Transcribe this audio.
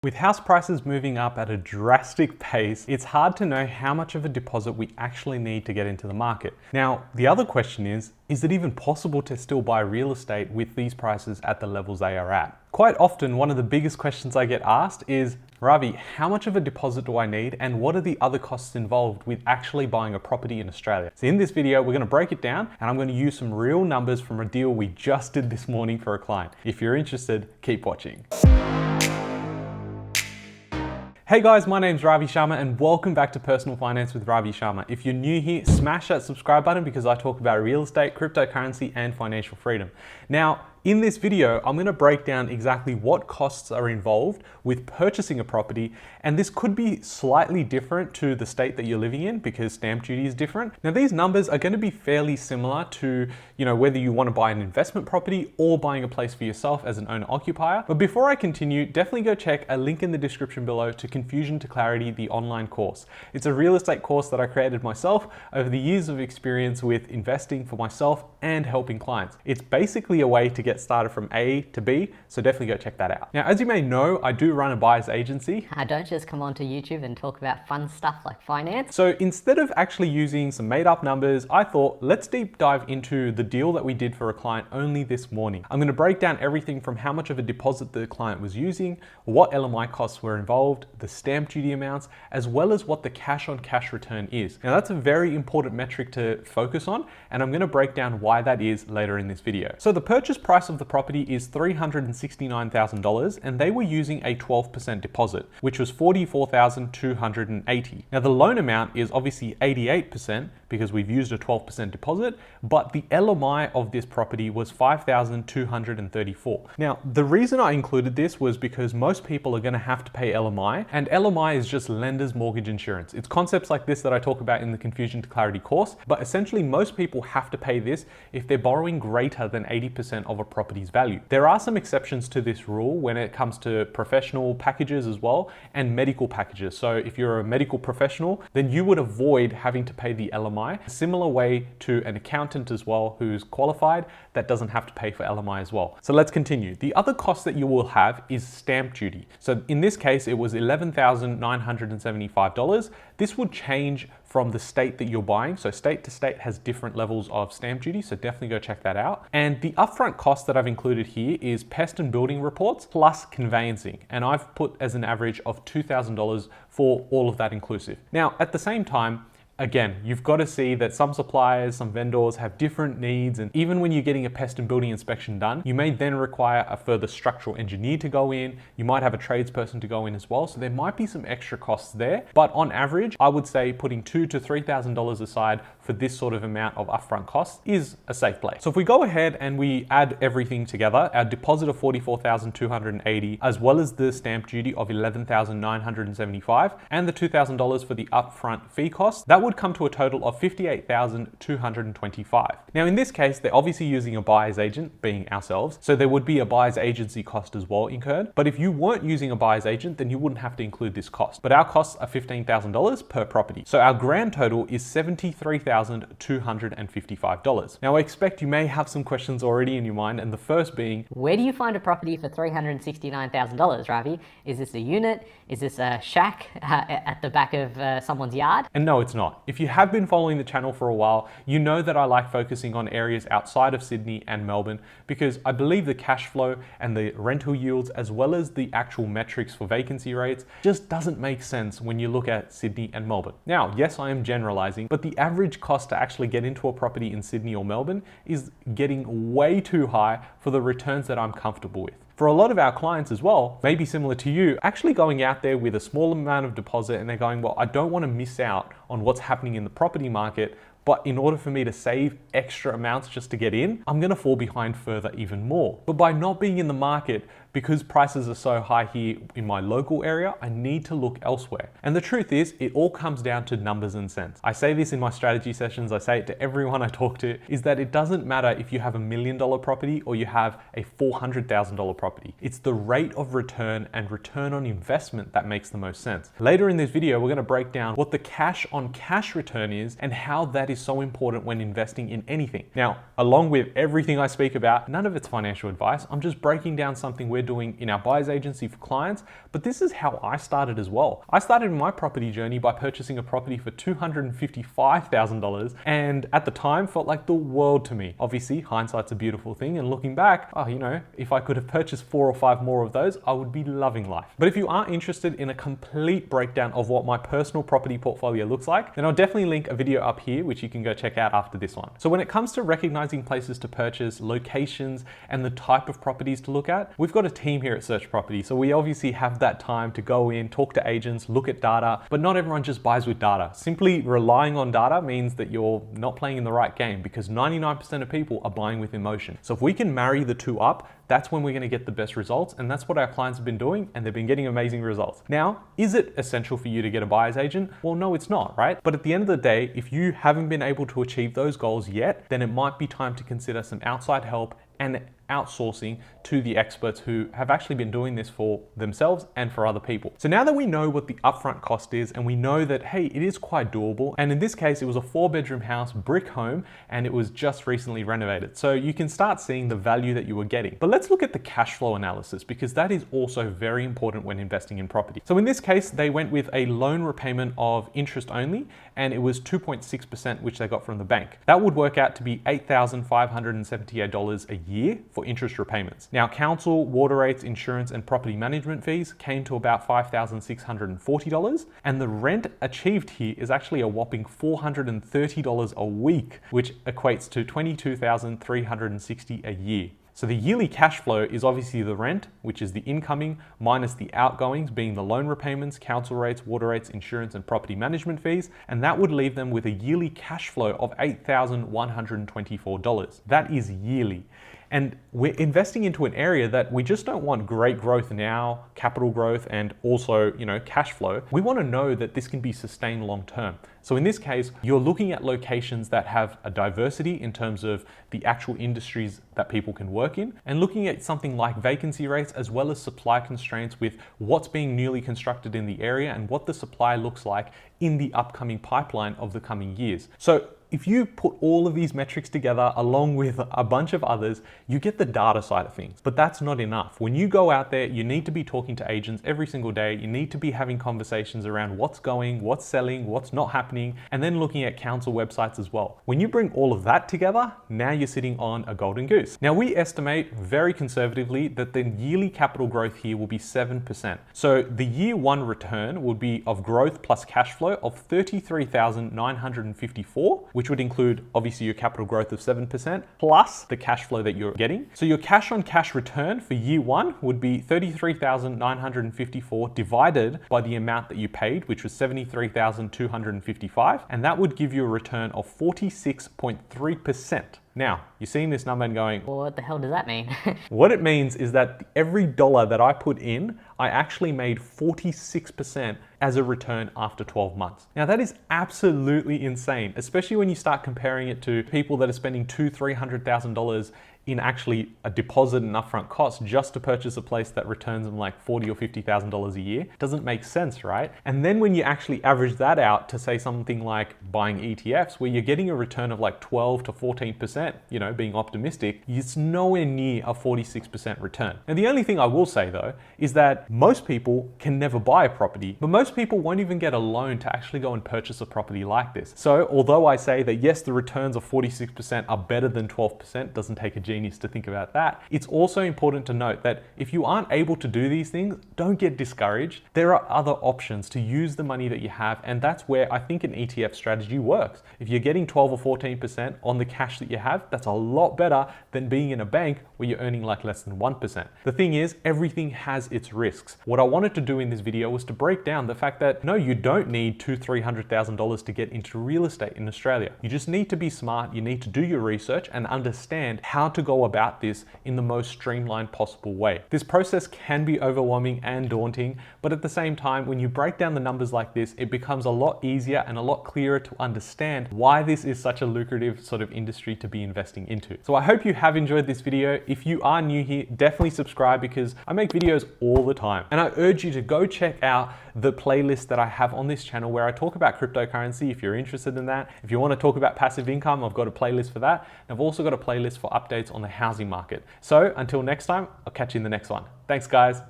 With house prices moving up at a drastic pace, it's hard to know how much of a deposit we actually need to get into the market. Now, the other question is it even possible to still buy real estate with these prices at the levels they are at? Quite often, one of the biggest questions I get asked is, Ravi, how much of a deposit do I need and what are the other costs involved with actually buying a property in Australia? So in this video, we're going to break it down and I'm going to use some real numbers from a deal we just did this morning for a client. If you're interested, keep watching. Hey guys, my name's Ravi Sharma and welcome back to Personal Finance with Ravi Sharma. If you're new here, smash that subscribe button because I talk about real estate, cryptocurrency, and financial freedom. Now, in this video, I'm going to break down exactly what costs are involved with purchasing a property, and this could be slightly different to the state that you're living in because stamp duty is different. Now, these numbers are going to be fairly similar to, whether you want to buy an investment property or buying a place for yourself as an owner-occupier. But before I continue, definitely go check a link in the description below to Confusion to Clarity, the online course. It's a real estate course that I created myself over the years of experience with investing for myself and helping clients. It's basically a way to get started from A to B, so definitely go check that out. Now, as you may know, I do run a buyer's agency. I don't just come onto YouTube and talk about fun stuff like finance. So instead of actually using some made up numbers, I thought let's deep dive into the deal that we did for a client only this morning. I'm going to break down everything from how much of a deposit the client was using, what LMI costs were involved, the stamp duty amounts, as well as what the cash on cash return is. Now that's a very important metric to focus on, and I'm going to break down why that is later in this video. So the purchase price of the property is $369,000 and they were using a 12% deposit, which was $44,280. Now the loan amount is obviously 88% because we've used a 12% deposit, but the LMI of this property was $5,234. Now, the reason I included this was because most people are going to have to pay LMI, and LMI is just lender's mortgage insurance. It's concepts like this that I talk about in the Confusion to Clarity course, but essentially most people have to pay this if they're borrowing greater than 80% of a property's value. There are some exceptions to this rule when it comes to professional packages as well and medical packages. So if you're a medical professional, then you would avoid having to pay the LMI. A similar way to an accountant as well who's qualified that doesn't have to pay for LMI as well. So let's continue. The other cost that you will have is stamp duty. So in this case, it was $11,975. This would change from the state that you're buying. So state to state has different levels of stamp duty, so definitely go check that out. And the upfront cost that I've included here is pest and building reports plus conveyancing. And I've put as an average of $2,000 for all of that inclusive. Now, at the same time, again, you've got to see that some suppliers, some vendors have different needs, and even when you're getting a pest and building inspection done, you may then require a further structural engineer to go in. You might have a tradesperson to go in as well, so there might be some extra costs there. But on average, I would say putting $2,000 to $3,000 aside for this sort of amount of upfront costs is a safe place. So if we go ahead and we add everything together, our deposit of $44,280, as well as the stamp duty of $11,975, and the $2,000 for the upfront fee cost, that would come to a total of $58,225. Now in this case, they're obviously using a buyer's agent, being ourselves, so there would be a buyer's agency cost as well incurred. But if you weren't using a buyer's agent, then you wouldn't have to include this cost. But our costs are $15,000 per property. So our grand total is $73,255. Now I expect you may have some questions already in your mind, and the first being, where do you find a property for $369,000, Ravi? Is this a unit? Is this a shack at the back of someone's yard? And no, it's not. If you have been following the channel for a while, you know that I like focusing on areas outside of Sydney and Melbourne because I believe the cash flow and the rental yields, as well as the actual metrics for vacancy rates, just doesn't make sense when you look at Sydney and Melbourne. Now, yes, I am generalizing, but the average cost to actually get into a property in Sydney or Melbourne is getting way too high for the returns that I'm comfortable with. For a lot of our clients as well, maybe similar to you, actually going out there with a small amount of deposit and they're going, well, I don't want to miss out on what's happening in the property market, but in order for me to save extra amounts just to get in, I'm going to fall behind further even more. But by not being in the market, because prices are so high here in my local area, I need to look elsewhere. And the truth is, it all comes down to numbers and cents. I say this in my strategy sessions, I say it to everyone I talk to, is that it doesn't matter if you have $1 million property or you have a $400,000 property. It's the rate of return and return on investment that makes the most sense. Later in this video, we're going to break down what the cash on cash return is and how that is so important when investing in anything. Now, along with everything I speak about, none of it's financial advice. I'm just breaking down something we're we're doing in our buyer's agency for clients, but this is how I started as well. I started my property journey by purchasing a property for $255,000 and at the time felt like the world to me. Obviously, hindsight's a beautiful thing, and looking back, if I could have purchased 4 or 5 more of those, I would be loving life. But if you are interested in a complete breakdown of what my personal property portfolio looks like, then I'll definitely link a video up here, which you can go check out after this one. So when it comes to recognizing places to purchase, locations, and the type of properties to look at, we've got a team here at Search Property. So we obviously have that time to go in, talk to agents, look at data, but not everyone just buys with data. Simply relying on data means that you're not playing in the right game, because 99% of people are buying with emotion. So if we can marry the two up, that's when we're going to get the best results, and that's what our clients have been doing, and they've been getting amazing results. Now, is it essential for you to get a buyer's agent? Well, no, it's not, right? But at the end of the day, if you haven't been able to achieve those goals yet, then it might be time to consider some outside help and outsourcing to the experts who have actually been doing this for themselves and for other people. So now that we know what the upfront cost is, and we know that, hey, it is quite doable, and in this case, it was a 4-bedroom house, brick home, and it was just recently renovated. So you can start seeing the value that you were getting. But let's look at the cash flow analysis, because that is also very important when investing in property. So in this case, they went with a loan repayment of interest only, and it was 2.6%, which they got from the bank. That would work out to be $8,578 a year for interest repayments. Now, council, water rates, insurance, and property management fees came to about $5,640, and the rent achieved here is actually a whopping $430 a week, which equates to $22,360 a year. So the yearly cash flow is obviously the rent, which is the incoming, minus the outgoings, being the loan repayments, council rates, water rates, insurance, and property management fees. And that would leave them with a yearly cash flow of $8,124. That is yearly. And we're investing into an area that we just don't want great growth now, capital growth, and also, cash flow. We want to know that this can be sustained long term. So in this case, you're looking at locations that have a diversity in terms of the actual industries that people can work in, and looking at something like vacancy rates as well as supply constraints with what's being newly constructed in the area and what the supply looks like in the upcoming pipeline of the coming years. So if you put all of these metrics together along with a bunch of others, you get the data side of things. But that's not enough. When you go out there, you need to be talking to agents every single day. You need to be having conversations around what's going, what's selling, what's not happening, and then looking at council websites as well. When you bring all of that together, now you're sitting on a golden goose. Now, we estimate very conservatively that the yearly capital growth here will be 7%. So the year one return would be of growth plus cash flow of $33,954, which would include obviously your capital growth of 7% plus the cash flow that you're getting. So your cash on cash return for year one would be $33,954 divided by the amount that you paid, which was $73,255, and that would give you a return of 46.3%. Now, you're seeing this number and going, well, what the hell does that mean? What it means is that every dollar that I put in, I actually made 46% as a return after 12 months. Now that is absolutely insane, especially when you start comparing it to people that are spending $200,000-$300,000 in actually a deposit and upfront cost just to purchase a place that returns them like $40,000 or $50,000 a year. Doesn't make sense, right? And then when you actually average that out to say something like buying ETFs, where you're getting a return of like 12 to 14%, being optimistic, it's nowhere near a 46% return. And the only thing I will say though, is that most people can never buy a property, but most people won't even get a loan to actually go and purchase a property like this. So although I say that yes, the returns of 46% are better than 12%, doesn't take a genius to think about that, it's also important to note that if you aren't able to do these things, don't get discouraged. There are other options to use the money that you have, and that's where I think an ETF strategy works. If you're getting 12 or 14% on the cash that you have, that's a lot better than being in a bank where you're earning like less than 1%. The thing is, everything has its risks. What I wanted to do in this video was to break down the fact that no, you don't need $200,000-$300,000 to get into real estate in Australia. You just need to be smart, you need to do your research and understand how to go about this in the most streamlined possible way. This process can be overwhelming and daunting, but at the same time, when you break down the numbers like this, it becomes a lot easier and a lot clearer to understand why this is such a lucrative sort of industry to be investing into. So I hope you have enjoyed this video. If you are new here, definitely subscribe because I make videos all the time. And I urge you to go check out the playlist that I have on this channel where I talk about cryptocurrency if you're interested in that. If you want to talk about passive income, I've got a playlist for that. And I've also got a playlist for updates updates on the housing market. So until next time, I'll catch you in the next one. Thanks, guys.